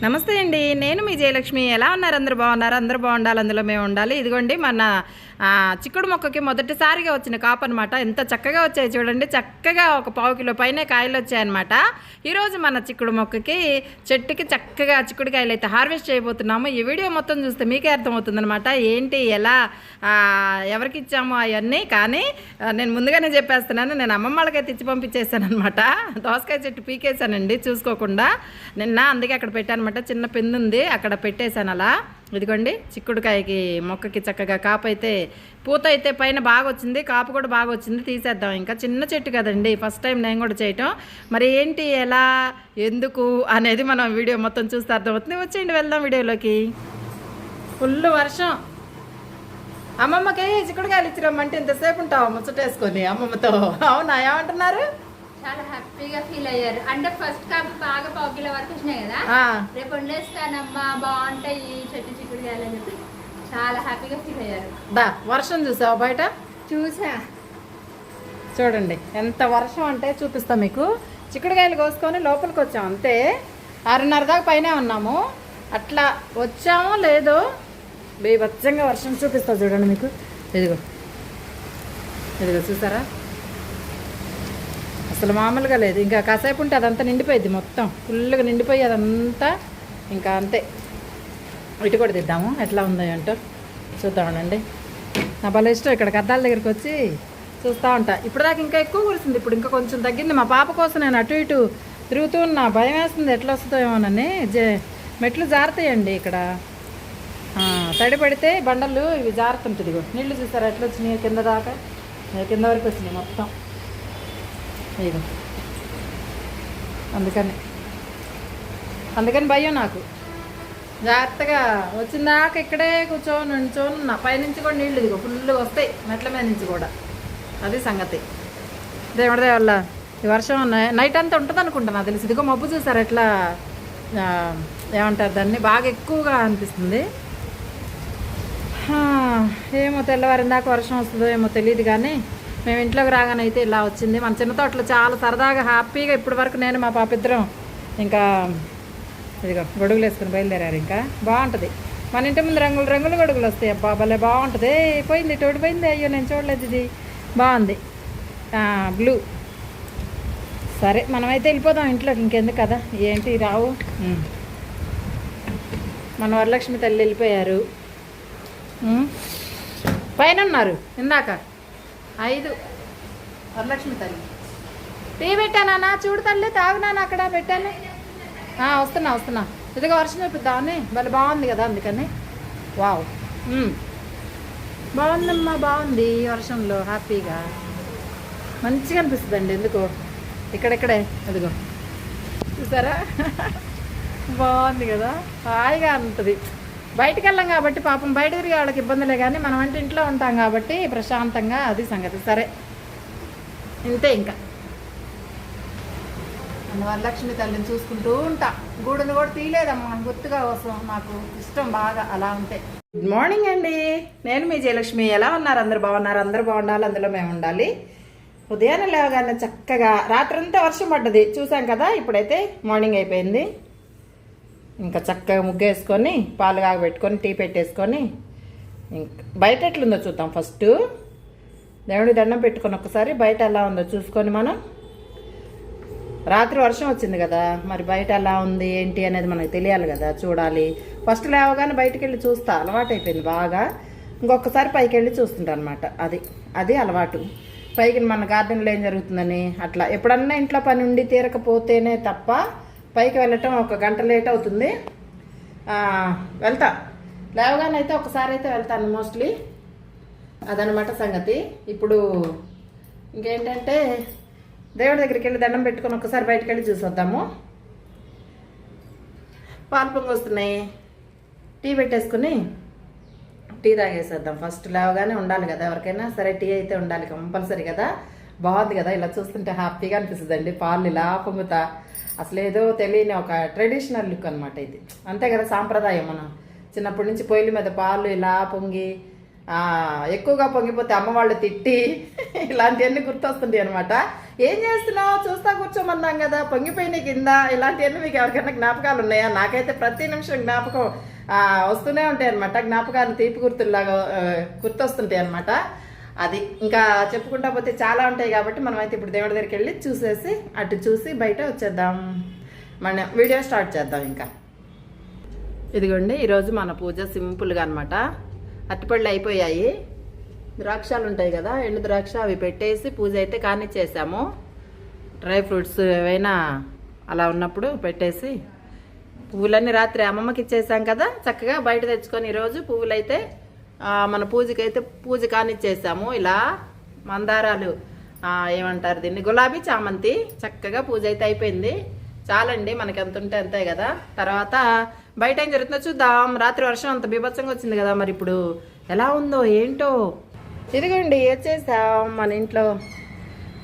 నమస్తే అండి, నేను మీ జయలక్ష్మి. ఎలా ఉన్నారు? అందరూ బాగున్నారు? అందరూ బాగుండాలి, అందులో మేము ఉండాలి. ఇదిగోండి మన చిక్కుడు మొక్కకి మొదటిసారిగా వచ్చిన కాపు అనమాట. ఎంత చక్కగా వచ్చాయి చూడండి. చక్కగా ఒక పావు కిలో పైనే కాయలు వచ్చాయన్నమాట. ఈరోజు మన చిక్కుడు మొక్కకి చెట్టుకి చక్కగా చిక్కుడుకాయలు అయితే హార్వెస్ట్ చేయబోతున్నాము. ఈ వీడియో మొత్తం చూస్తే మీకే అర్థమవుతుందనమాట ఏంటి ఎలా ఎవరికి ఇచ్చాము అవన్నీ. కానీ నేను ముందుగానే చెప్పేస్తున్నాను, నేను అమ్మమ్మ వాళ్ళకైతే ఇచ్చి పంపించేసాను అనమాట. దోసకాయ చెట్టు పీకేసానండి చూసుకోకుండా నిన్న, అందుకే అక్కడ పెట్టాను. చిన్న పెన్ను ఉంది అక్కడ పెట్టేశాను అలా. ఇదిగోండి చిక్కుడుకాయకి మొక్కకి చక్కగా కాపు అయితే పూత అయితే పైన బాగా వచ్చింది, కాపు కూడా బాగా వచ్చింది. తీసేద్దాం. ఇంకా చిన్న చెట్టు కదండి, ఫస్ట్ టైం నేను కూడా చేయటం. మరి ఏంటి ఎలా ఎందుకు అనేది మనం వీడియో మొత్తం చూస్తే అర్థమవుతుంది. వచ్చేయండి వెళ్దాం వీడియోలోకి. ఫుల్ వర్షం. అమ్మమ్మకి చిక్కుడుకాయలు ఇచ్చిరమ్మంటే ఇంతసేపు ఉంటావు ముచ్చటేసుకొని అమ్మమ్మతో. అవునా, ఏమంటున్నారు? చాలా హ్యాపీగా ఫీల్ అయ్యారు. అంటే ఫస్ట్ కాపు బాగా పావు కిలో వరకు వచ్చినాయి కదా, రేపు వండేస్తానమ్మా బాగుంటాయి చెట్టు చిక్కుడుకాయలు అని చెప్పి చాలా హ్యాపీగా ఫీల్ అయ్యారు. వర్షం చూసావా బయట? చూసా. చూడండి ఎంత వర్షం అంటే చూపిస్తా మీకు. చిక్కుడుకాయలు కోసుకొని లోపలికి వచ్చాం అంతే. 6:30 దాకా పైనే ఉన్నాము. అట్లా వచ్చామో లేదో బీభత్సంగా వర్షం చూపిస్తా చూడండి మీకు. ఇదిగో ఇదిగో చూసారా, అసలు మామూలుగా లేదు. ఇంకా కాసేపు ఉంటే అదంతా నిండిపోయింది, మొత్తం ఫుల్గా నిండిపోయి అదంతా ఇంకా అంతే. ఇటు కూడా తిద్దాము ఎట్లా ఉందో ఏంటో చూద్దామండి. నా భలే ఇష్టం ఇక్కడ అద్దాల దగ్గరికి వచ్చి చూస్తూ ఉంటా. ఇప్పుడు దాకా ఇంకా ఎక్కువ కురిసింది, ఇప్పుడు ఇంకా కొంచెం తగ్గింది. మా పాప కోసం నేను అటు ఇటు తిరుగుతూ ఉన్నా, భయం వేస్తుంది ఎట్లా వస్తుందో ఏమోనని. మెట్లు జారుతాయండి ఇక్కడ, తడి పడితే బండలు ఇవి జారుతుంటుంది. ఇగో నీళ్ళు చూస్తారా ఎట్లా వచ్చినాయి కింద దాకా, కింద వరకు వచ్చినాయి మొత్తం. ఇగో అందుకని భయం నాకు. జాగ్రత్తగా వచ్చిందాక ఇక్కడే నుంచోనున్నా. పైనుంచి కూడా నీళ్ళు ఇదిగో ఫుల్గా వస్తాయి, మెట్ల మీద నుంచి కూడా. అది సంగతి. దేవుడిదే వల్ల ఈ వర్షం నైట్ అంతా ఉంటుంది అనుకుంటా నాకు తెలిసి. ఇదిగో మబ్బు చూసారు ఎట్లా, ఏమంటారు దాన్ని, బాగా ఎక్కువగా అనిపిస్తుంది. ఏమో తెల్లవారిన దాకా వర్షం వస్తుందో ఏమో తెలియదు, కానీ మేము ఇంట్లోకి రాగానే అయితే ఇలా వచ్చింది. మన చిన్న తోటలో చాలా సరదాగా హ్యాపీగా ఇప్పటి వరకు నేను మా పాప ఇద్దరం ఇంకా ఇదిగో గొడుగులు వేసుకుని బయలుదేరారు. ఇంకా బాగుంటుంది మన ఇంటి ముందు రంగులు రంగులు గొడుగులు వస్తాయి. అబ్బా భలే బాగుంటుంది. పోయింది తోడిపోయింది, అయ్యో నేను చూడలేదు, ఇది బాగుంది బ్లూ. సరే మనమైతే వెళ్ళిపోదాం ఇంట్లోకి, ఇంకెందుకు కదా. ఏంటి రావు, మన వరలక్ష్మి తల్లి వెళ్ళిపోయారు. పైన ఉన్నారు ఇందాక 5 వరలక్ష్మి తల్లి. టీ పెట్టానా చూడు తల్లి, తాగునాను అక్కడ పెట్టాను. వస్తున్నా ఇదిగో వర్షం చూపిద్దామని. భలే బాగుంది కదా, అందుకని. వావ్ బాగుందమ్మా, బాగుంది వర్షంలో హ్యాపీగా మంచిగా అనిపిస్తుందండి. ఎందుకో ఇక్కడెక్కడే అదిగో చూసారా బాగుంది కదా, హాయిగా ఉంటుంది. బయటికి వెళ్ళాం కాబట్టి పాపం బయట తిరిగే వాళ్ళకి ఇబ్బందులే, కానీ మనం అంటే ఇంట్లో ఉంటాం కాబట్టి ప్రశాంతంగా, అది సంగతి. సరే ఇంతే. ఇంకా మన వరలక్ష్మి తల్లిని చూసుకుంటూ ఉంటా. గూడును కూడా తీయలేదమ్మా, గుర్తుగా కోసం నాకు ఇష్టం బాగా అలా ఉంటే. గుడ్ మార్నింగ్ అండి, నేను మీ జయలక్ష్మి. ఎలా ఉన్నారు? అందరు బాగున్నారు? అందరు బాగుండాలి, అందులో మేము ఉండాలి. ఉదయాన్నే లేవగానే చక్కగా, రాత్రంతా వర్షం పడ్డది చూసాం కదా. ఇప్పుడైతే మార్నింగ్ అయిపోయింది. ఇంకా చక్కగా ముగ్గేసుకొని పాలు కాగబెట్టుకొని టీ పెట్టేసుకొని ఇంకా బయట ఎట్లుందో చూద్దాం. ఫస్ట్ దేవుడి దండం పెట్టుకొని ఒకసారి బయట ఎలా ఉందో చూసుకొని, మనం రాత్రి వర్షం వచ్చింది కదా, మరి బయట ఎలా ఉంది ఏంటి అనేది మనకు తెలియాలి కదా, చూడాలి. ఫస్ట్ లేవగానే బయటికి వెళ్ళి చూస్తా, అలవాటు అయిపోయింది బాగా. ఇంకొకసారి పైకి వెళ్ళి చూస్తుంటా అనమాట. అది అలవాటు. పైకి మన గార్డెన్లో ఏం జరుగుతుందని అట్లా. ఎప్పుడన్నా ఇంట్లో పని ఉండి తీరకపోతేనే తప్ప పైకి వెళ్ళటం 1 గంట లేట్ అవుతుంది. వెళ్తా, లేవగానే అయితే ఒకసారి అయితే వెళ్తాను మోస్ట్లీ. అదనమాట సంగతి. ఇప్పుడు ఇంకేంటంటే దేవుడి దగ్గరికి వెళ్ళి దండం పెట్టుకొని ఒకసారి బయటకు వెళ్ళి చూసొద్దాము. పాలు పొంగి వస్తున్నాయి, టీ పెట్టేసుకుని టీ తాగేసేద్దాం. ఫస్ట్ లేవగానే ఉండాలి కదా ఎవరికైనా సరే, టీ అయితే ఉండాలి కంపల్సరీ కదా. బాగుంది కదా, ఇలా చూస్తుంటే హ్యాపీగా అనిపిస్తుంది అండి. పాలు ఇలా పొంగుతా, అసలు ఏదో తెలియని ఒక ట్రెడిషనల్ లుక్ అనమాట ఇది. అంతే కదా, సాంప్రదాయం. మనం చిన్నప్పటి నుంచి పొయ్యిల మీద పాలు ఇలా పొంగి, ఎక్కువగా పొంగిపోతే అమ్మ వాళ్ళు తిట్టి ఇలాంటివన్నీ గుర్తొస్తుంటాయి అనమాట. ఏం చేస్తున్నావు చూస్తా కూర్చోమన్నాం కదా, పొంగిపోయిన కింద, ఇలాంటివన్నీ మీకు ఎవరికైనా జ్ఞాపకాలు ఉన్నాయా? నాకైతే ప్రతి నిమిషం జ్ఞాపకం వస్తూనే ఉంటాయి అనమాట. జ్ఞాపకాలు తీపి గుర్తుల్లాగా గుర్తొస్తుంటాయి అనమాట. అది ఇంకా చెప్పుకుంటా పోతే చాలా ఉంటాయి కాబట్టి మనమైతే ఇప్పుడు దేవుడి దగ్గరికి వెళ్ళి చూసేసి అటు చూసి బయట వచ్చేద్దాం. మన వీడియో స్టార్ట్ చేద్దాం. ఇంకా ఇదిగోండి ఈరోజు మన పూజ సింపుల్గా అనమాట. అరటిపళ్ళు అయిపోయాయి, ద్రాక్షాలు ఉంటాయి కదా, ఎండు ద్రాక్ష అవి పెట్టేసి పూజ అయితే కానిచ్చేసాము. డ్రై ఫ్రూట్స్ ఏవైనా అలా ఉన్నప్పుడు పెట్టేసి పువ్వులన్నీ రాత్రి అమ్మమ్మకి ఇచ్చేసాం కదా, చక్కగా బయట తెచ్చుకొని ఈరోజు పువ్వులు అయితే మన పూజకైతే పూజ కానిచ్చేసాము. ఇలా మందారాలు ఏమంటారు దీన్ని, గులాబీ చామంతి, చక్కగా పూజ అయితే అయిపోయింది. చాలండి, మనకి ఎంత ఉంటే అంతే కదా. తర్వాత బయట ఏం జరుగుతుందో చూద్దాం. రాత్రి వర్షం అంత బీభత్సంగా వచ్చింది కదా, మరి ఇప్పుడు ఎలా ఉందో ఏంటో. ఇదిగోండి వచ్చేసాం మన ఇంట్లో.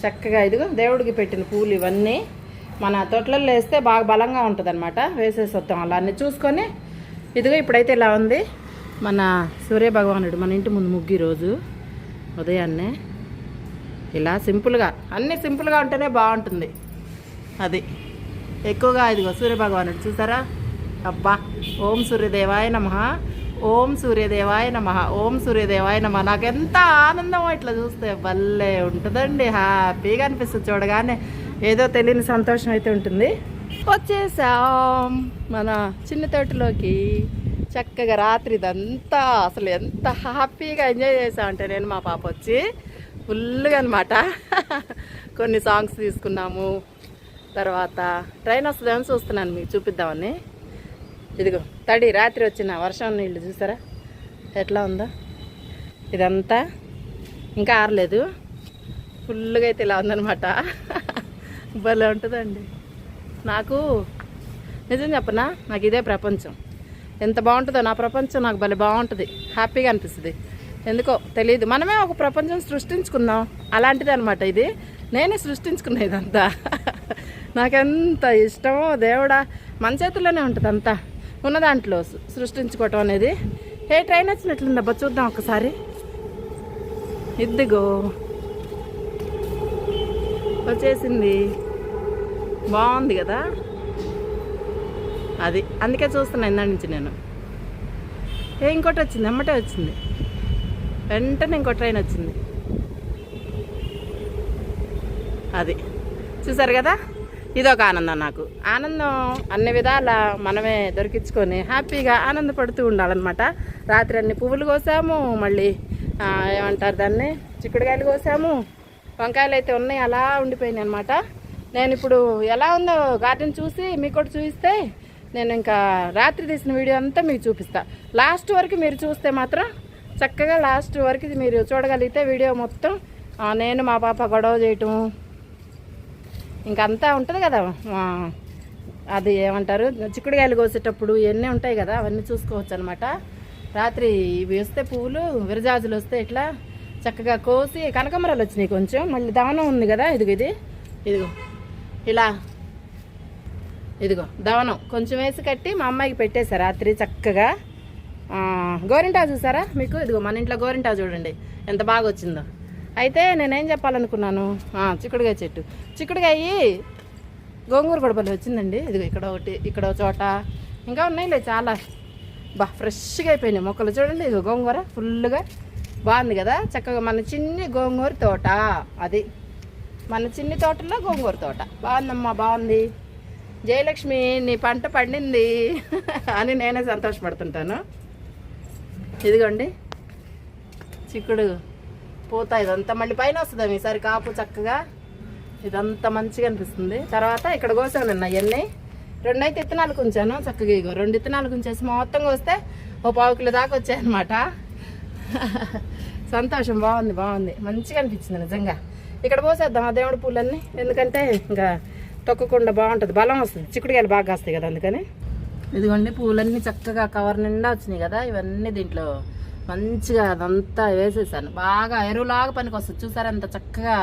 చక్కగా ఇదిగో దేవుడికి పెట్టిన పూలు ఇవన్నీ మన తోటలలో వేస్తే బాగా బలంగా ఉంటుంది అనమాట. వేసేసి వస్తాం అలా అన్నీ చూసుకొని. ఇదిగో ఇప్పుడైతే ఇలా ఉంది మన సూర్య భగవానుడు మన ఇంటి ముందు ముగ్గు. ఈరోజు ఉదయాన్నే ఇలా సింపుల్గా, అన్నీ సింపుల్గా ఉంటేనే బాగుంటుంది. అది ఎక్కువగా ఇదిగో సూర్య భగవానుడు చూసారా, అబ్బా, ఓం సూర్యదేవాయ నమః, ఓం సూర్యదేవాయ నమః, ఓం సూర్యదేవాయ నమః. నాకు ఎంత ఆనందం ఇట్లా చూస్తే, భలే ఉంటుందండి, హ్యాపీగా అనిపిస్తుంది చూడగానే. ఏదో తెలియని సంతోషం అయితే ఉంటుంది. వచ్చేసాం మన చిన్న తోటలోకి. చక్కగా రాత్రి ఇదంతా అసలు ఎంత హ్యాపీగా ఎంజాయ్ చేసామంటే నేను మా పాప వచ్చి ఫుల్గా అనమాట. కొన్ని సాంగ్స్ తీసుకున్నాము. తర్వాత ట్రైన్ వస్తుందేమో చూస్తున్నాను మీకు చూపిద్దామని. ఇదిగో తడి రాత్రి వచ్చిన వర్షం నీళ్ళు చూసారా ఎట్లా ఉందో. ఇదంతా ఇంకా ఆరలేదు, ఫుల్గా అయితే ఇలా ఉందనమాట. భలే ఉంటుందండి. నాకు నిజం చెప్పనా, నాకు ఇదే ప్రపంచం. ఎంత బాగుంటుందో నా ప్రపంచం, నాకు భలే బాగుంటుంది, హ్యాపీగా అనిపిస్తుంది. ఎందుకో తెలియదు, మనమే ఒక ప్రపంచం సృష్టించుకుందాం, అలాంటిది అనమాట ఇది. నేనే సృష్టించుకున్నా ఇదంతా. నాకెంత ఇష్టమో దేవుడా, మన చేతుల్లోనే ఉంటుంది అంతా, ఉన్న దాంట్లో సృష్టించుకోవటం అనేది. ఏ ట్రైన్ వచ్చినట్లుందబ్బా, చూద్దాం ఒకసారి. ఇదిగో వచ్చేసింది, బాగుంది కదా. అది అందుకే చూస్తున్నా ఇందా నుంచి నేను. ఇంకోటి వచ్చింది, ఎమ్మటే వచ్చింది, వెంటనే ఇంకో ట్రైన్ వచ్చింది. అది చూసారు కదా, ఇదొక ఆనందం. నాకు ఆనందం అన్ని విధాల మనమే దొరికించుకొని హ్యాపీగా ఆనందపడుతూ ఉండాలన్నమాట. రాత్రి అన్ని పువ్వులు కోసాము, మళ్ళీ ఏమంటారు దాన్ని, చిక్కుడుకాయలు కోసాము, వంకాయలు అయితే ఉన్నాయి, అలా ఉండిపోయినాయి అనమాట. నేను ఇప్పుడు ఎలా ఉందో గార్డెన్ చూసి మీకు కూడా చూపిస్తే, నేను ఇంకా రాత్రి తీసిన వీడియో అంతా మీకు చూపిస్తా. లాస్ట్ వరకు మీరు చూస్తే మాత్రం, చక్కగా లాస్ట్ వరకు మీరు చూడగలిగితే వీడియో మొత్తం నేను మా పాప గొడవ చేయటం ఇంకంతా ఉంటుంది కదా. అది ఏమంటారు, చిక్కుడుకాయలు కోసేటప్పుడు ఇవన్నీ ఉంటాయి కదా, అవన్నీ చూసుకోవచ్చు అనమాట. రాత్రి ఇవి వస్తే పువ్వులు, విరజాజులు వస్తే ఇట్లా చక్కగా కోసి, కనకాంబరాలు వచ్చినాయి కొంచెం, మళ్ళీ దవనం ఉంది కదా, ఇదిగో ఇలా ఇదిగో దవనం కొంచెం వేసి కట్టి మా అమ్మాయికి పెట్టేశారు రాత్రి చక్కగా. గోరింటా చూసారా మీకు, ఇదిగో మన ఇంట్లో గోరింటా చూడండి ఎంత బాగా వచ్చిందో. అయితే నేనేం చెప్పాలనుకున్నాను, చిక్కుడుకాయ చెట్టు, చిక్కుడుకాయ గోంగూర కూడా భలే వచ్చిందండి. ఇదిగో ఇక్కడ ఒకటి, ఇక్కడ చోట, ఇంకా ఉన్నాయిలే చాలా. ఫ్రెష్గా అయిపోయినాయి మొక్కలు చూడండి. ఇదిగో గోంగూర ఫుల్గా బాగుంది కదా, చక్కగా మన చిన్ని గోంగూర తోట. అది మన చిన్ని తోటలో గోంగూర తోట బాగుందమ్మా, బాగుంది. జయలక్ష్మి నీ పంట పండింది అని నేనే సంతోషపడుతుంటాను. ఇదిగోండి చిక్కుడు పూత, ఇదంతా మళ్ళీ పైన వస్తుందా ఈసారి కాపు చక్కగా, ఇదంతా మంచిగా అనిపిస్తుంది. తర్వాత ఇక్కడ కోసాను నిన్న అవన్నీ, 2 అయితే ఇత్తనాలు ఉంచాను చక్కగా. ఇగో 2 ఇత్తనాలు ఉంచేసి మొత్తంగా వస్తే ఓ 1/2 కిలో దాకా వచ్చాయన్నమాట. సంతోషం, బాగుంది, మంచిగా అనిపించింది నిజంగా. ఇక్కడ పోసేద్దాం ఆ దేవుడి పూలన్నీ, ఎందుకంటే ఇంకా తొక్కకుండా బాగుంటుంది, బలం వస్తుంది, చిక్కుడుకాయలు బాగా వస్తాయి కదా, అందుకని. ఇదిగోండి పూలన్నీ చక్కగా కవర్ నిండా వచ్చినాయి కదా, ఇవన్నీ దీంట్లో మంచిగా అదంతా వేసేసాను. బాగా ఎరువులాగా పనికి వస్తుంది చూసారా, అంత చక్కగా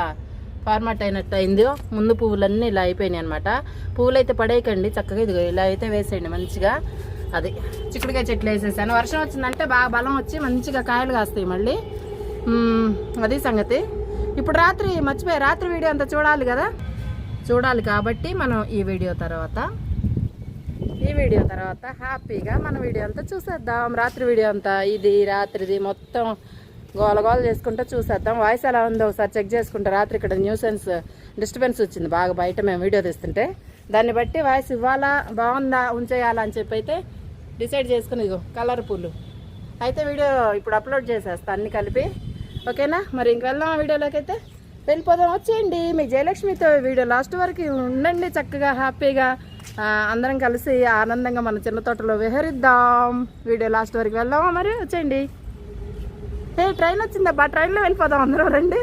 ఫార్మాట్ అయినట్టు అయింది. ముందు పువ్వులన్నీ ఇలా అయిపోయినాయి అనమాట. పువ్వులు అయితే పడేయకండి, చక్కగా ఇదిగో ఇలా అయితే వేసేయండి మంచిగా. అది చిక్కుడుకాయ చెట్లు వేసేసాను. వర్షం వచ్చిందంటే బాగా బలం వచ్చి మంచిగా కాయలు కాస్తాయి మళ్ళీ. అది సంగతి. ఇప్పుడు రాత్రి మర్చిపోయి రాత్రి వీడియో అంతా చూడాలి కదా, చూడాలి కాబట్టి మనం ఈ వీడియో తర్వాత హ్యాపీగా మన వీడియో అంతా చూసేద్దాం. రాత్రి వీడియో అంతా ఇది రాత్రిది మొత్తం గోల చేసుకుంటూ చూసేద్దాం. వాయిస్ ఎలా ఉందో ఒకసారి చెక్ చేసుకుంటా. రాత్రి ఇక్కడ న్యూసెన్స్ డిస్టర్బెన్స్ వచ్చింది బాగా బయట మేము వీడియో తీస్తుంటే, దాన్ని బట్టి వాయిస్ ఇవ్వాలా బాగుందా ఉంచేయాలా అని చెప్పి అయితే డిసైడ్ చేసుకుని ఇగో కలర్ పూలు అయితే వీడియో ఇప్పుడు అప్లోడ్ చేసేస్తా అన్ని కలిపి. ఓకేనా, మరి ఇంక వెళ్దాం వీడియోలోకి అయితే వెళ్ళిపోదాం. వచ్చేయండి మీ జయలక్ష్మితో వీడియో లాస్ట్ వరకు ఉండండి, చక్కగా హ్యాపీగా అందరం కలిసి ఆనందంగా మన చిన్న తోటలో విహరిద్దాం. వీడియో లాస్ట్ వరకు వెళ్దామా మరి, వచ్చేయండి. ట్రైన్ వచ్చిందబ్బా, ట్రైన్లో వెళ్ళిపోదాం అందరం రండి.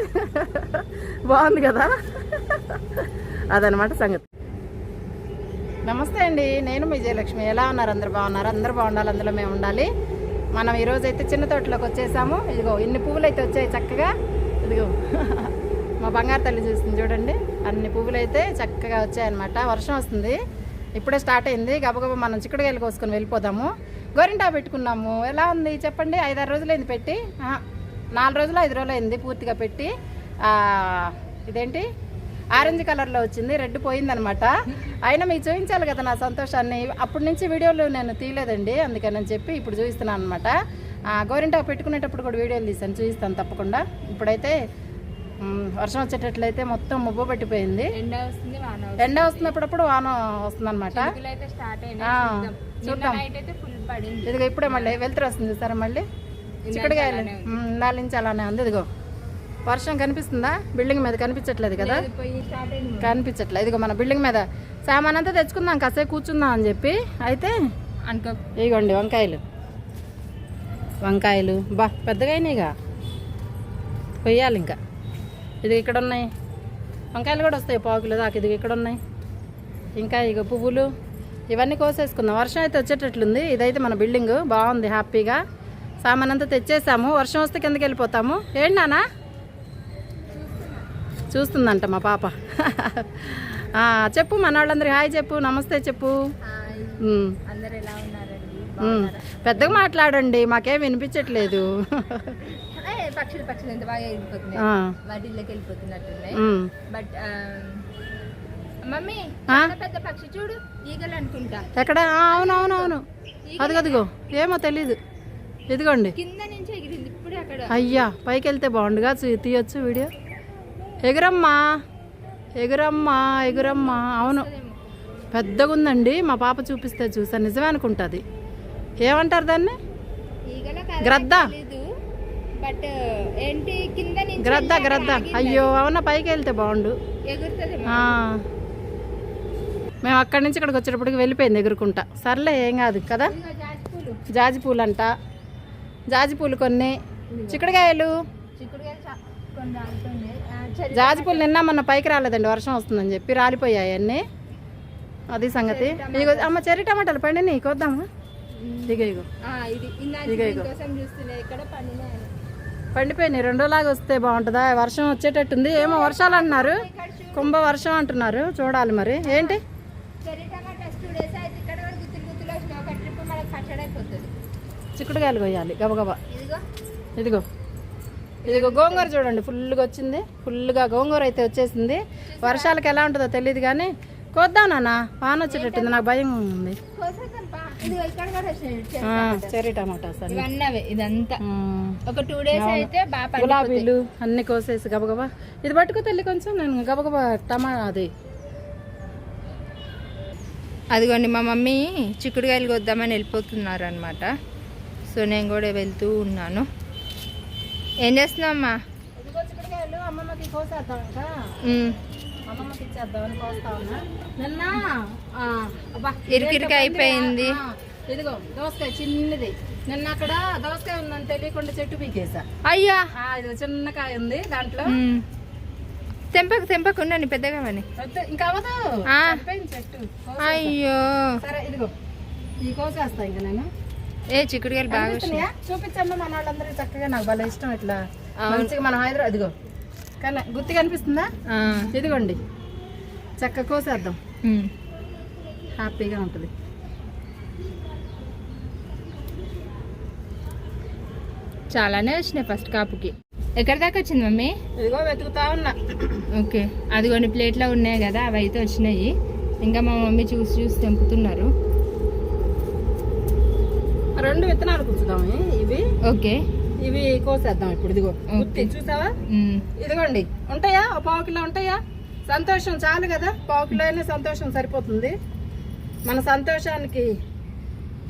బాగుంది కదా, అదనమాట సంగతి. నమస్తే అండి, నేను మీ జయలక్ష్మి. ఎలా ఉన్నారు? అందరు బాగున్నారు? అందరు బాగుండాలి, అందులో మేము ఉండాలి. మనం ఈరోజు అయితే చిన్న తోటలోకి వచ్చేసాము. ఇదిగో ఇన్ని పువ్వులు అయితే వచ్చాయి చక్కగా. ఇదిగో మా బంగారు తల్లి చూస్తుంది చూడండి, అన్ని పువ్వులు అయితే చక్కగా వచ్చాయన్నమాట. వర్షం వస్తుంది, ఇప్పుడే స్టార్ట్ అయింది. గబగబా మనం చిక్కుడుకాయలు కోసుకొని వెళ్ళిపోదాము. గోరింటా పెట్టుకున్నాము. ఎలా ఉంది చెప్పండి? 5-6 రోజులు అయింది పెట్టి, 4 రోజులు 5 రోజులు అయింది పూర్తిగా పెట్టి. ఇదేంటి ఆరెంజ్ కలర్లో వచ్చింది, రెడ్ పోయిందనమాట. అయినా మీకు చూపించాలి కదా నా సంతోషాన్ని. అప్పటి నుంచి వీడియోలు నేను తీయలేదండి, అందుకని చెప్పి ఇప్పుడు చూపిస్తున్నాను అనమాట. గోరింటా పెట్టుకునేటప్పుడు కూడా వీడియోలు తీసాను, చూపిస్తాను తప్పకుండా. ఇప్పుడైతే వర్షం వచ్చేటట్లయితే మొత్తం ముబ్బ పట్టిపోయింది. ఎండ వస్తున్నప్పుడు వాన వస్తుంది అనమాట. చూద్దాం. ఇదిగో ఇప్పుడే మళ్ళీ వెళ్తురు వస్తుంది సరే, మళ్ళీ చిక్కడికాయలు 4 నుంచి అలానే ఉంది. ఇదిగో వర్షం కనిపిస్తుందా? బిల్డింగ్ మీద కనిపించట్లేదు కదా, కనిపించట్లేదు. ఇదిగో మన బిల్డింగ్ మీద సామాన్ అంతా తెచ్చుకుందాం, కాసేపు కూర్చుందాం అని చెప్పి అయితే ఇదిగోండి వంకాయలు బా పెద్దగా అయినాయిగా, కొయ్యాలి ఇంకా. ఇది ఇక్కడ ఉన్నాయి వంకాయలు కూడా వస్తాయి, పావుకిలో దాకా. ఇది ఇక్కడ ఉన్నాయి ఇంకా. ఇక పువ్వులు ఇవన్నీ కోసేసుకుందాం. వర్షం అయితే వచ్చేటట్లుంది. ఇదైతే మన బిల్డింగ్ బాగుంది, హ్యాపీగా సామాన్ అంతా తెచ్చేసాము. వర్షం వస్తే కిందకి వెళ్ళిపోతాము. ఏంటి నానా చూస్తుందంట మా పాప. చెప్పు మన వాళ్ళందరికీ హాయ్ చెప్పు, నమస్తే చెప్పు. పెద్దగా మాట్లాడండి, మాకేం వినిపించట్లేదు. పక్షులు ఎంత బాగా వెళ్ళిపోతున్నాయి, వాటిల్లోకి వెళ్ళిపోతున్నట్టున్నాయి. బట్ మమ్మీ పెద్ద పక్షి చూడు, ఈగలు అనుకుంటా. ఎక్కడ? అవునవునవును, అదిగో ఏమో తెలీదు. ఇదిగోండి కింద నుంచి ఎగిరింది ఇప్పుడు అక్కడ. అయ్యా పైకి వెళ్తే బాగుండుగా, తీయొచ్చు వీడియో. ఎగురమ్మా ఎగురమ్మా ఎగురమ్మా. అవును పెద్దగా ఉందండి, మా పాప చూపిస్తే చూసాను, నిజమే అనుకుంటుంది. ఏమంటారు దాన్ని? గ్రద్ద. గ్రద్ద. అయ్యో అవునా, పైకి వెళ్తే బాగుండు. మేము అక్కడి నుంచి ఇక్కడికి వచ్చేటప్పటికి వెళ్ళిపోయింది ఎగురుకుంటా. సర్లే ఏం కాదు కదా. జాజి పూలు అంట, జాజి పూలు కొన్ని, చిక్కుడుకాయలు. జాజి పూలు నిన్న మొన్న పైకి రాలేదండి, వర్షం వస్తుందని చెప్పి రాలిపోయాయి అన్నీ. అది సంగతి. ఇగో అమ్మ చెర్రీ టమాటాలు పండి కొద్దాము. ఇగో పండిపోయినాయి. 2 రోజులాగా వస్తే బాగుంటుందా? వర్షం వచ్చేటట్టుంది. ఏమో వర్షాలు అంటున్నారు, కుంభ వర్షం అంటున్నారు, చూడాలి మరి. ఏంటి చిక్కుడుకాయలు కొయ్యాలి గబగబా. ఇదిగో గోంగూర చూడండి, ఫుల్గా వచ్చింది. ఫుల్గా గోంగూర అయితే వచ్చేసింది. వర్షాలకు ఎలా ఉంటుందో తెలియదు కానీ కొద్దాం నాన్న, వాన వచ్చేటట్టుంది, నాకు భయం ఉంది. చెర్రీ టమాటాస్ ఇదంతా ఒక 2 days అయితే గులాబీలు అన్ని కోసేసి గబగబా. ఇది పట్టుకో తల్లి కొంచెం, నేను గబగబా అదిగోండి మా మమ్మీ చిక్కుడుకాయలు కొద్దామని వెళ్ళిపోతున్నారు అనమాట. సో నేను కూడా వెళ్తూ ఉన్నాను. ఏం చేస్తున్నామ్మా? చిక్కుడుకాయలు అమ్మమ్మకి కోసేద్దాం, అమ్మమ్మకి ఇచ్చేద్దామని కోస్తా ఉన్నా. నిన్న ఇరికిరికి అయిపోయింది. ఇదిగో దోసకాయ చిన్నది, నిన్న అక్కడ దోసకాయ ఉందని తెలియకుండా చెట్టు పీకేసా. అయ్యా ఇది చిన్న కాయ ఉంది దాంట్లో. తెంపకు ఉండండి పెద్దగా అని. ఇంకా అవ్వదు చెట్టు. అయ్యో సరే ఇదిగో ఈ కోసేస్తా ఇంకా నేను. చిక్కుడుకాయలు బాగా చూపించండి మన వాళ్ళందరికీ చక్కగా. నాకు భలే ఇష్టం ఇట్లా మంచిగా. మన హైదరాబాద్ ఇదిగో కానీ గుర్తు కనిపిస్తుందా? ఇదిగోండి చక్కగా కోసేద్దాం, హ్యాపీగా ఉంటుంది. చాలానే వచ్చినాయి ఫస్ట్ కాపుకి. ఎక్కడి దాకా వచ్చింది మమ్మీ? ఇదిగో వెతుకుతా ఉన్నా. ఓకే, అది కొన్ని ప్లేట్లో ఉన్నాయి కదా, అవి అయితే వచ్చినాయి. ఇంకా మా మమ్మీ చూసి చూసి తెంపుతున్నారు. 2 విత్తనాలు కూర్చుదాం ఇవి. ఓకే, ఇవి కోసేద్దాం ఇప్పుడు. ఇదిగో గుత్తి చూసావా? ఇదిగోండి, ఉంటాయా? 1/4 కిలో ఉంటాయా? సంతోషం చాలు కదా, 1/4 కిలో అయినా సంతోషం సరిపోతుంది. మన సంతోషానికి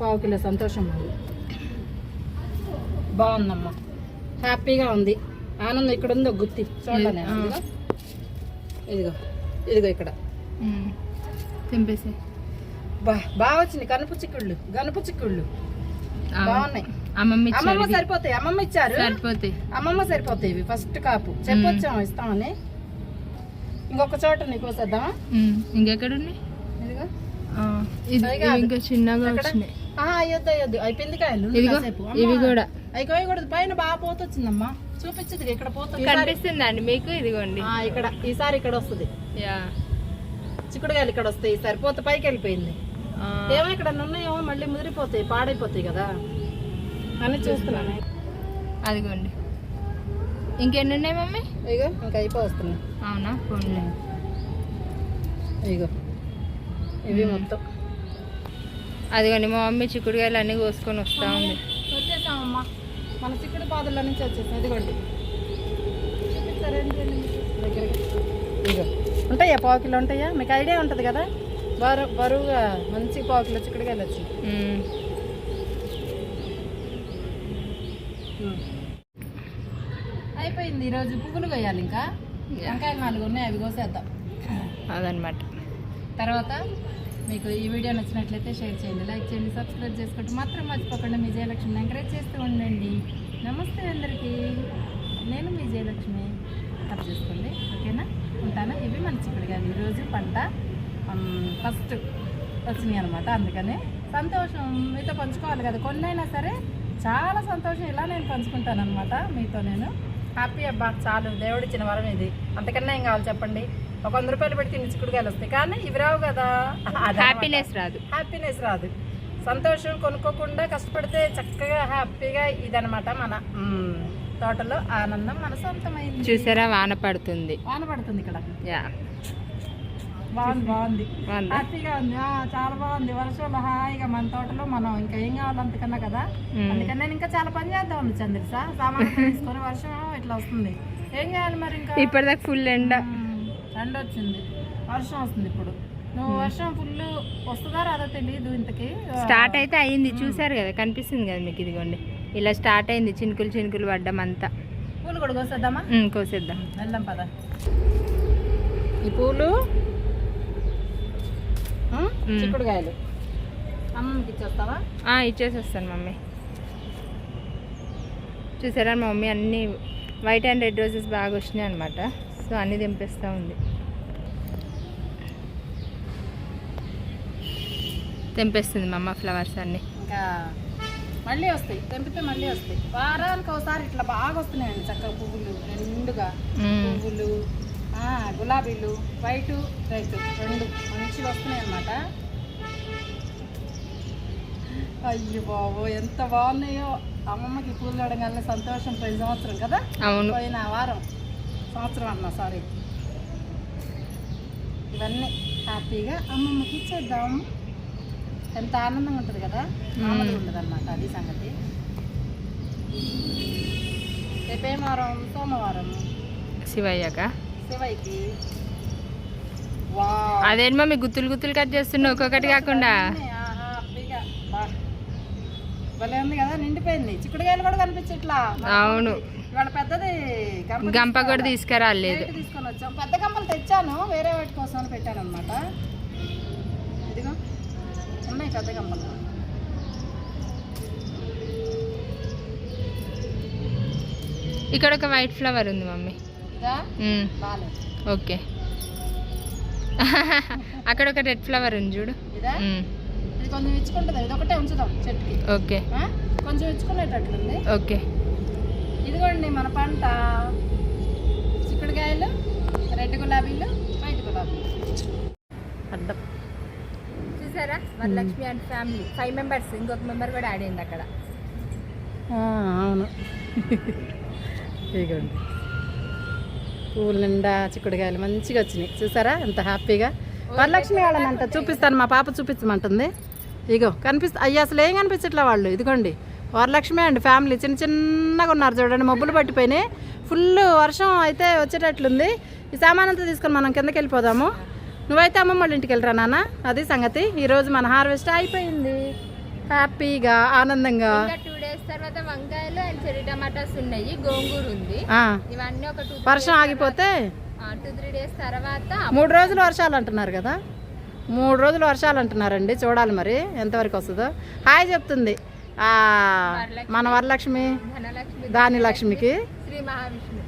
1/4 కిలో సంతోషం ఉంది. బాగుందమ్మా, హ్యాపీగా ఉంది, ఆనందం. ఇక్కడ ఉంది ఒక గుత్తి చూడండి. ఇదిగో ఇదిగో ఇక్కడ తెంపేసే. బాగా వచ్చింది. గనుపు చిక్కుళ్ళు బాగున్నాయి. అమ్మమ్మ సరిపోతాయి. అమ్మమ్మ ఇచ్చారు, సరిపోతాయి. అమ్మమ్మ సరిపోతాయి. ఇవి ఫస్ట్ కాపు చెప్పొచ్చాము ఇస్తామని. ఇంకొక చోట నీకు కోసేద్దామా? ఇంకెక్కడ ఉన్నాయి? ఇదిగో ఇంకా చిన్నగా వచ్చినాయి. అయ్యొద్దు అయిపోయింది కాయలు. ఇవి కూడా అవి కోయకూడదు. పైన బాగా పోత వచ్చిందమ్మా, చూపించదు. ఇక్కడ పోత కనిపిస్తుందండి మీకు? ఇదిగోండి ఇక్కడ. ఈసారి ఇక్కడ వస్తుంది చిక్కుడుకాయలు, ఇక్కడ వస్తాయి. ఈసారి పోత పైకి వెళ్ళిపోయింది. ఏమో ఇక్కడ ఉన్నాయేమో, మళ్ళీ ముదిరిపోతాయి, పాడైపోతాయి కదా అని చూస్తున్నాను. అదిగోండి, ఇంకెన్ని ఉన్నాయి మమ్మీ? ఇగో ఇంకా అయిపోతున్నాయి. అవునా? ఫోన్లే. ఇగో ఇవి మొత్తం. అదిగోండి, మా మమ్మీ చిక్కుడుకాయలు అన్నీ కోసుకొని వస్తా ఉంది. వచ్చేసామమ్మా, మన చిక్కుడు పాదుల నుంచి వచ్చేసాం. ఇదిగోండి దగ్గరికి. ఇగో ఉంటాయా? 1/4 కిలో ఉంటాయా? మీకు ఐడియా ఉంటుంది కదా, బరువుగా మంచి 1/4 కిలో చిక్కుడుకాయలు వచ్చి. అయిపోయింది. ఈరోజు పువ్వులు కొయ్యాలి. ఇంకా వంకాయలు 4 ఉన్నాయి, అవి కోసేద్దాం. అదనమాట. తర్వాత మీకు ఈ వీడియో నచ్చినట్లయితే షేర్ చేయండి, లైక్ చేయండి, సబ్స్క్రైబ్ చేసుకుంటూ మాత్రం మర్చిపోకుండా మీ జయలక్ష్మిని ఎంకరేజ్ చేస్తూ ఉండండి. నమస్తే అందరికీ, నేను మీ జయలక్ష్మి. అర్థం చేసుకోండి, ఓకేనా? ఉంటాను. ఇవి మన చిక్కుడుకాయలు. ఈరోజు పంట ఫస్ట్ వచ్చినాయి అనమాట. అందుకనే సంతోషం మీతో పంచుకోవాలి కదా, కొన్నైనా సరే చాలా సంతోషం. ఇలా నేను పంచుకుంటాను అనమాట మీతో. నేను హ్యాపీ అబ్బా, చాలు. దేవుడిచ్చిన వరం ఇది, అంతకన్నా ఏం కావాలి చెప్పండి? ఒక 100 రూపాయలు పెడితే ఇన్ని చిక్కుడుకాయలు వస్తాయి, కానీ ఇవి రావు కదా. హ్యాపీనెస్ రాదు. సంతోషం కొనుక్కోకుండా కష్టపడితే చక్కగా హ్యాపీగా ఇదనమాట మన తోటలో ఆనందం మన సొంతమైంది. చూసారా? వాన పడుతుంది ఇక్కడ. బాగుంది హ్యాపీగా ఉంది. చాలా బాగుంది. వర్షంలో హాయిగా మన తోటలో మనం ఇంకా ఏం కావాలి అంతకన్నా కదా. అందుకని నేను ఇంకా చాలా పని చేద్దాం ఉంది చంద్రిసా. సామాన్లు తీసుకొని వర్షం ఇట్లా వస్తుంది, ఏం చేయాలి మరి? ఇంకా ఇప్పటిదాకా ఫుల్ ఎండ వచ్చింది, వర్షం వస్తుంది ఇప్పుడు. నువ్వు వర్షం ఫుల్ వస్తుందా రాదో తెలియదు. ఇంతకి స్టార్ట్ అయితే అయ్యింది, చూసారు కదా, కనిపిస్తుంది కదా మీకు. ఇదిగోండి ఇలా స్టార్ట్ అయింది, చినుకులు పడ్డం అంతా. పూలు కూడా కోసేద్దామా? కోసేద్దాం, వెళ్దాం పద. ఈ పూలు చిక్కుడుకాయలు అమ్మకి ఇచ్చేస్తావా? ఇచ్చేసి వస్తాను మమ్మీ. చూసారా మా మమ్మీ అన్నీ వైట్ అండ్ రెడ్ రోజెస్ బాగా వచ్చినాయి అనమాట. సో అన్నీ తెంపేస్తూ ఉంది. తెంపేస్తుంది మా అమ్మ ఫ్లవర్స్ అన్నీ. ఇంకా మళ్ళీ వస్తాయి, తెంపితే మళ్ళీ వస్తాయి. వారానికి ఒకసారి ఇట్లా బాగా వస్తున్నాయండి చక్కగా పువ్వులు, నిండుగా పువ్వులు, గులాబీలు, వైట్ రెడ్ 2 మంచిగా వస్తున్నాయి అన్నమాట. అయ్యో బాబో ఎంత బాగున్నాయో. అమ్మమ్మకి పూలు చూడగానే సంతోషం. పోయిన సంవత్సరం కదా, అవును, పోయిన సంవత్సరం అన్నా, సారీ. ఇవన్నీ హ్యాపీగా అమ్మమ్మకి ఇచ్చేద్దాం. ఎంత ఆనందంగా ఉంటుంది కదా, మామూలుగా ఉండదు అన్నమాట. అది సంగతి. రేపేం వారం? సోమవారం. శివయ్యకి. అదేంటి మమ్మీ గుత్తులు కట్ చేస్తున్నావు ఒక్కొక్కటి కాకుండా? భలే ఉంది కదా, నిండిపోయింది. చిక్కుడుకాయలు కూడా కనిపించి ఇట్లా. అవును, ఇవాళ పెద్దది గంప కూడా తీసుకురాలేదు. తీసుకొని వచ్చాం. పెద్ద గంపలు తెచ్చాను, వేరే వాటి కోసం పెట్టాను అనమాట. ఇదిగో ఉన్నాయి పెద్ద గంపలు. ఇక్కడ ఒక వైట్ ఫ్లవర్ ఉంది మమ్మీ. ఓకే, అక్కడ ఒక రెడ్ ఫ్లవర్ ఉంది చూడు. ఇది కొంచెం ఇచ్చుకుంటుంది, ఇది ఒకటే ఉంచుదాం చెట్టుకి. ఓకే, కొంచెం ఇచ్చుకునేటట్లుంది. ఓకే, ఇదిగోండి మన పంట. చిక్కుడుకాయలు, రెడ్ గులాబీలు, వైట్ గులాబీలు. అడ్డం చూసారా? వరలక్ష్మి అండ్ ఫ్యామిలీ 5 మెంబర్స్, ఇంకొక మెంబర్ కూడా యాడ్ అయింది అక్కడ. అవును, ఇదిగోండి పూల నిండా చిక్కుడుకాయలు మంచిగా వచ్చినాయి చూసారా ఎంత హ్యాపీగా. వరలక్ష్మి వాళ్ళని అంత చూపిస్తాను, మా పాప చూపించమంటుంది. ఇగో అయ్యి అసలు ఏం కనిపించట్లే వాళ్ళు. ఇదిగోండి వరలక్ష్మి అండి ఫ్యామిలీ చిన్న చిన్నగా ఉన్నారు చూడండి, మబ్బులు పట్టిపోయినాయి. ఫుల్ వర్షం అయితే వచ్చేటట్లుంది. ఈ సామాన్ అంతా తీసుకొని మనం కిందకి వెళ్ళిపోదాము. నువ్వైతే అమ్మమ్మ వాళ్ళ ఇంటికి వెళ్ళరా నాన్న, అది సంగతి. ఈరోజు మన హార్వెస్ట్ అయిపోయింది హ్యాపీగా ఆనందంగా. 2 days తర్వాత వంకాయలు అండ్ చెర్రీ టమాటాస్ ఉన్నాయి, గోంగూర ఉంది. ఇవన్నీ ఒక 2 వర్షం ఆగిపోతే 2-3 days తర్వాత 3 రోజులు వర్షాలు అంటున్నారు కదా, 3 రోజులు వర్షాలు అంటున్నారండి. చూడాలి మరి ఎంతవరకు వస్తుందో. హాయ్ చెప్తుంది మన వరలక్ష్మి, దాని లక్ష్మికి, శ్రీ మహావిష్ణు.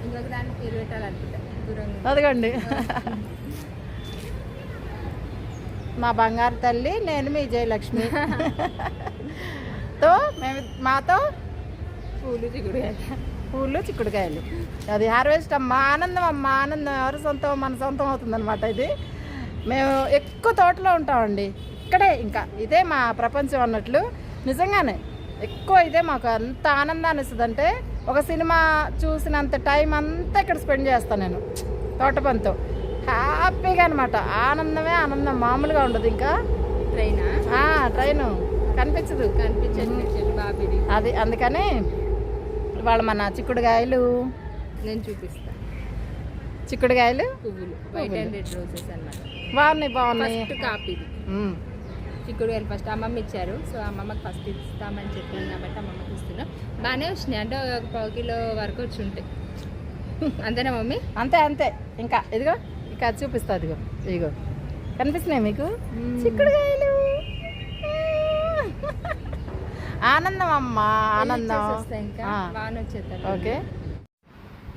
ఇంకొక దానికి పేరు పెట్టాలనుకుంటా దూరంగా. అదిగోండి మా బంగారు తల్లి, నేను మీ జయలక్ష్మి తో మేము మాతో పూలు చిక్కుడుకాయలు అది హార్వెస్ట్ అమ్మా, ఆనందం అమ్మా ఆనందం. ఎవరి సొంతం మన సొంతం అవుతుందన్నమాట. ఇది మేము ఎక్కువ తోటలో ఉంటామండి, ఇక్కడే ఇంకా ఇదే మా ప్రపంచం అన్నట్లు. నిజంగానే ఎక్కువ ఇదే మాకు అంత ఆనందాన్ని ఇస్తుందంటే, ఒక సినిమా చూసినంత టైం అంతా ఇక్కడ స్పెండ్ చేస్తాను నేను తోట పనితో. హ్యాపీగా అనమాట, ఆనందమే ఆనందం, మామూలుగా ఉండదు. ఇంకా ట్రైను కనిపించదు బాబిడి. అది అందుకని ఇవాళ మన చిక్కుడుకాయలు నేను చూపిస్తాను. చిక్కుడుకాయలు పువ్వులు వైట్ అండ్ రెడ్ రోజెస్ అన్నమాట. బాగున్నాయి. కాపీ చిక్కుడుకాయలు ఫస్ట్ అమ్మమ్మ ఇచ్చారు, సో అమ్మమ్మకి ఫస్ట్ ఇస్తామని చెప్పాను కాబట్టి అమ్మమ్మకి ఇస్తున్నాం. బాగానే వచ్చినాయి, అంటే ఒక 1 కిలో వరకు వచ్చి ఉంటాయి. అంతేనా మమ్మీ? అంతే అంతే. ఇంకా ఇదిగో ఇంకా చూపిస్తా, ఇదిగో ఇదిగో కనిపిస్తున్నాయి మీకు చిక్కుడుకాయలు. ఆనందం అమ్మా ఆనందం. ఇంకా బాగానే వచ్చేస్తారు. ఓకే,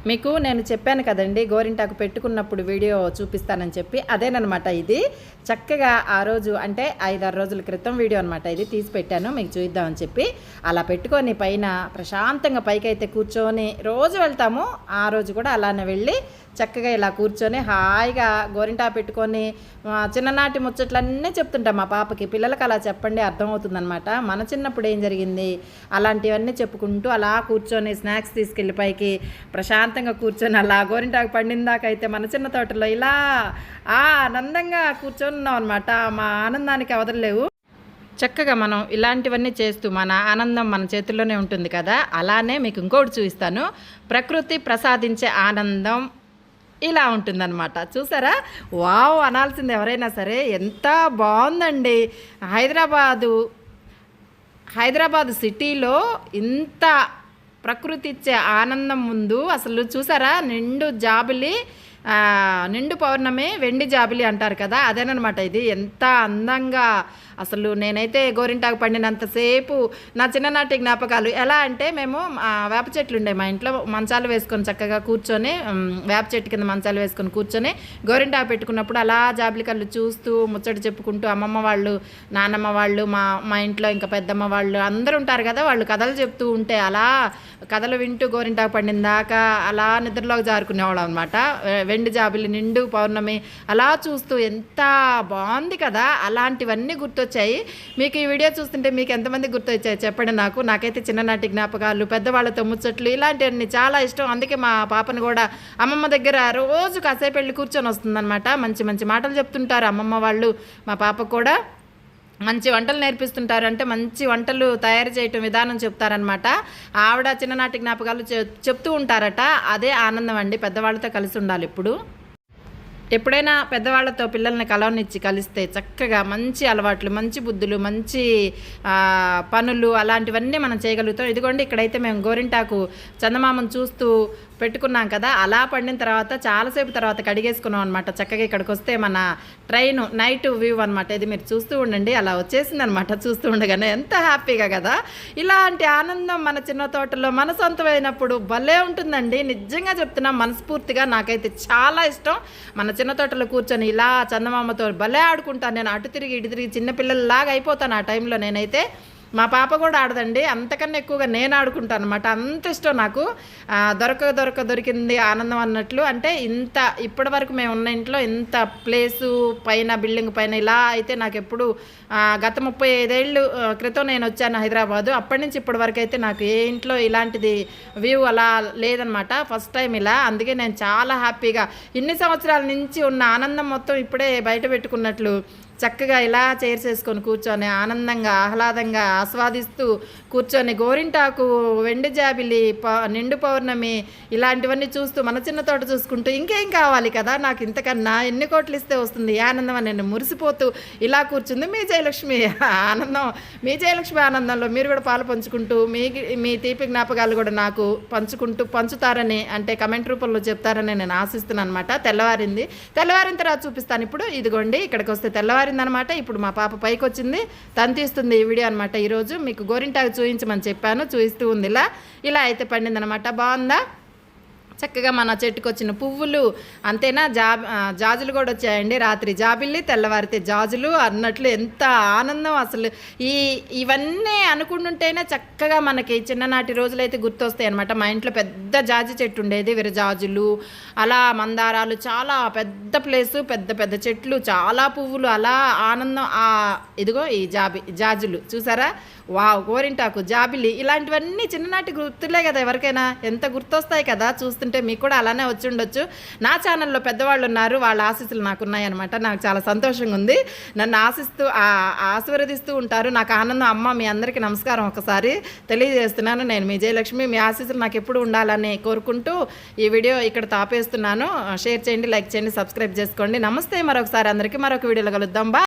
మీకు నేను చెప్పాను కదండి గోరింటాకు పెట్టుకున్నప్పుడు వీడియో చూపిస్తానని చెప్పి, అదేనమాట ఇది. చక్కగా ఆ రోజు అంటే 5-6 రోజుల క్రితం వీడియో అనమాట ఇది, తీసి పెట్టాను మీకు చూద్దామని చెప్పి. అలా పెట్టుకొని పైన ప్రశాంతంగా పైకి అయితే కూర్చొని రోజు వెళ్తాము, ఆ రోజు కూడా అలానే వెళ్ళి చక్కగా ఇలా కూర్చొని హాయిగా గోరింటా పెట్టుకొని చిన్ననాటి ముచ్చట్లన్నీ చెప్తుంటాం మా పాపకి. పిల్లలకి అలా చెప్పండి అర్థమవుతుందనమాట. మన చిన్నప్పుడు ఏం జరిగింది అలాంటివన్నీ చెప్పుకుంటూ అలా కూర్చొని స్నాక్స్ తీసుకెళ్ళి పైకి ప్రశాంతంగా కూర్చొని అలా గోరింటాకు పండిందాకైతే మన చిన్న తోటలో ఇలా ఆనందంగా కూర్చొని ఉన్నాం అనమాట. మా ఆనందానికి అవదలేవు. చక్కగా మనం ఇలాంటివన్నీ చేస్తూ మన ఆనందం మన చేతుల్లోనే ఉంటుంది కదా. అలానే మీకు ఇంకోటి చూపిస్తాను, ప్రకృతి ప్రసాదించే ఆనందం ఇలా ఉంటుందన్నమాట. చూసారా, వావ్ అనాల్సింది ఎవరైనా సరే. ఎంత బాగుందండి హైదరాబాదు సిటీలో ఇంత ప్రకృతి ఇచ్చే ఆనందం ముందు అసలు చూసారా, నిండు పౌర్ణమి వెండి జాబిలి అంటారు కదా, అదేనమాట ఇది. ఎంత అందంగా అసలు. నేనైతే గోరింటాకు పండినంతసేపు నా చిన్ననాటి జ్ఞాపకాలు ఎలా అంటే, మేము వేప చెట్లు ఉండే మా ఇంట్లో, మంచాలు వేసుకొని చక్కగా కూర్చొని వేప చెట్టు కింద మంచాలు వేసుకొని కూర్చొని గోరింటాకు పెట్టుకున్నప్పుడు అలా జాబిలి కళ్ళు చూస్తూ ముచ్చట చెప్పుకుంటూ అమ్మమ్మ వాళ్ళు నానమ్మ వాళ్ళు మా ఇంట్లో ఇంకా పెద్దమ్మ వాళ్ళు అందరూ ఉంటారు కదా, వాళ్ళు కథలు చెప్తూ ఉంటే అలా కథలు వింటూ గోరింటాకు పండిన దాకా అలా నిద్రలోకి జారుకునేవాళ్ళం అనమాట. వెండి జాబిలి నిండు పౌర్ణమి అలా చూస్తూ ఎంత బాగుంది కదా. అలాంటివన్నీ గుర్తొచ్చాయి. మీకు ఈ వీడియో చూస్తుంటే మీకు ఎంతమంది గుర్తొచ్చాయి చెప్పండి నాకు. నాకైతే చిన్ననాటి జ్ఞాపకాలు, పెద్దవాళ్ళతో ముచ్చట్లు ఇలాంటివన్నీ చాలా ఇష్టం. అందుకే మా పాపను కూడా అమ్మమ్మ దగ్గర రోజు కాసేపు వెళ్ళి కూర్చొని వస్తుందన్నమాట. మంచి మంచి మాటలు చెప్తుంటారు అమ్మమ్మ వాళ్ళు. మా పాప కూడా మంచి వంటలు నేర్పిస్తుంటారు, అంటే మంచి వంటలు తయారు చేయటం విధానం చెప్తారనమాట. ఆవిడ చిన్ననాటి జ్ఞాపకాలు చెప్తూ ఉంటారట. అదే ఆనందం అండి, పెద్దవాళ్ళతో కలిసి ఉండాలి. ఎప్పుడైనా పెద్దవాళ్ళతో పిల్లల్ని కలవనిచ్చి కలిస్తే చక్కగా మంచి అలవాట్లు, మంచి బుద్ధులు, మంచి పనులు అలాంటివన్నీ మనం చేయగలుగుతాం. ఇదిగోండి ఇక్కడైతే మేము గోరింటాకు చందమామను చూస్తూ పెట్టుకున్నాం కదా, అలా పండిన తర్వాత చాలాసేపు తర్వాత కడిగేసుకున్నాం అనమాట. చక్కగా ఇక్కడికి వస్తే మన ట్రైన్ నైట్ వ్యూ అనమాట. ఇది మీరు చూస్తూ ఉండండి, అలా వచ్చేసింది అనమాట. చూస్తూ ఉండగానే ఎంత హ్యాపీగా కదా. ఇలాంటి ఆనందం మన చిన్న తోటలో మన సొంతమైనప్పుడు భలే ఉంటుందండి. నిజంగా చెప్తున్నాం, మనస్ఫూర్తిగా నాకైతే చాలా ఇష్టం. మన చిన్న తోటలో కూర్చొని ఇలా చందమామతో భలే ఆడుకుంటాను నేను. అటు తిరిగి ఇటు తిరిగి చిన్నపిల్లలలాగా అయిపోతాను ఆ టైంలో నేనైతే. మా పాప కూడా ఆడదండి, అంతకన్నా ఎక్కువగా నేను ఆడుకుంటాను అనమాట. అంత ఇష్టం నాకు. దొరికింది ఆనందం అన్నట్లు. అంటే ఇంత ఇప్పటి వరకు మేము ఉన్న ఇంట్లో ఇంత ప్లేసు పైన బిల్డింగ్ పైన ఇలా అయితే నాకు ఎప్పుడు గత 35 ఏళ్ళు క్రితం నేను వచ్చాను హైదరాబాదు. అప్పటి నుంచి ఇప్పటి వరకు అయితే నాకు ఏ ఇంట్లో ఇలాంటిది వ్యూ అలా లేదనమాట. ఫస్ట్ టైం ఇలా. అందుకే నేను చాలా హ్యాపీగా ఇన్ని సంవత్సరాల నుంచి ఉన్న ఆనందం మొత్తం ఇప్పుడే బయట పెట్టుకున్నట్లు చక్కగా ఇలా చైర్స్ వేసుకొని కూర్చొని ఆనందంగా ఆహ్లాదంగా ఆస్వాదిస్తూ కూర్చొని గోరింటాకు, వెండి జాబిలి, నిండు పౌర్ణమి ఇలాంటివన్నీ చూస్తూ మన చిన్న తోట చూసుకుంటూ ఇంకేం కావాలి కదా నాకు ఇంతకన్నా, ఎన్ని కోట్లు ఇస్తే వస్తుంది ఈ ఆనందం అని నేను మురిసిపోతూ ఇలా కూర్చుంది మీ జయలక్ష్మి ఆనందం. మీ జయలక్ష్మి ఆనందంలో మీరు కూడా పాలు పంచుకుంటూ మీ తీపి జ్ఞాపకాలు కూడా నాకు పంచుతారని అంటే కమెంట్ రూపంలో చెప్తారని నేను ఆశిస్తున్నాను అనమాట. తెల్లవారిన తర్వాత చూపిస్తాను. ఇప్పుడు ఇదిగోండి ఇక్కడికి వస్తే తెల్లవారిందనమాట. ఇప్పుడు మా పాప పైకి వచ్చింది, తను తీస్తుంది ఈ వీడియో అనమాట. ఈరోజు మీకు గోరింటాకు చూపించమని చెప్పాను, చూపిస్తూ ఉంది. ఇలా అయితే పండిందనమాట. బాగుందా? చక్కగా మన చెట్టుకు వచ్చిన పువ్వులు అంతేనా, జాజులు కూడా వచ్చాయండి. రాత్రి జాబిల్లి, తెల్లవారితే జాజులు అన్నట్లు ఎంత ఆనందం అసలు. ఇవన్నీ అనుకుంటుంటేనే చక్కగా మనకి చిన్ననాటి రోజులైతే గుర్తొస్తాయి అనమాట. మా ఇంట్లో పెద్ద జాజి చెట్టు ఉండేది, విరజాజులు, అలా మందారాలు, చాలా పెద్ద ప్లేసు, పెద్ద పెద్ద చెట్లు, చాలా పువ్వులు, అలా ఆనందం. ఇదిగో ఈ జాజులు చూసారా, వావ్, గోరింటాకు, జాబిలి ఇలాంటివన్నీ చిన్ననాటి గుర్తులే కదా ఎవరికైనా, ఎంత గుర్తొస్తాయి కదా చూస్తుంటే. మీకు కూడా అలానే వచ్చి ఉండొచ్చు. నా ఛానల్లో పెద్దవాళ్ళు ఉన్నారు, వాళ్ళ ఆశీస్సులు నాకు ఉన్నాయన్నమాట. నాకు చాలా సంతోషంగా ఉంది. నన్ను ఆశీర్వదిస్తూ ఉంటారు. నాకు ఆనందం. అమ్మ మీ అందరికీ నమస్కారం ఒకసారి తెలియజేస్తున్నాను. నేను మీ జయలక్ష్మి. మీ ఆశీస్సులు నాకు ఎప్పుడు ఉండాలని కోరుకుంటూ ఈ వీడియో ఇక్కడ తాపేస్తున్నాను. షేర్ చేయండి, లైక్ చేయండి, సబ్స్క్రైబ్ చేసుకోండి. నమస్తే. మరొకసారి అందరికీ మరొక వీడియోలో కలుద్దాం. బా.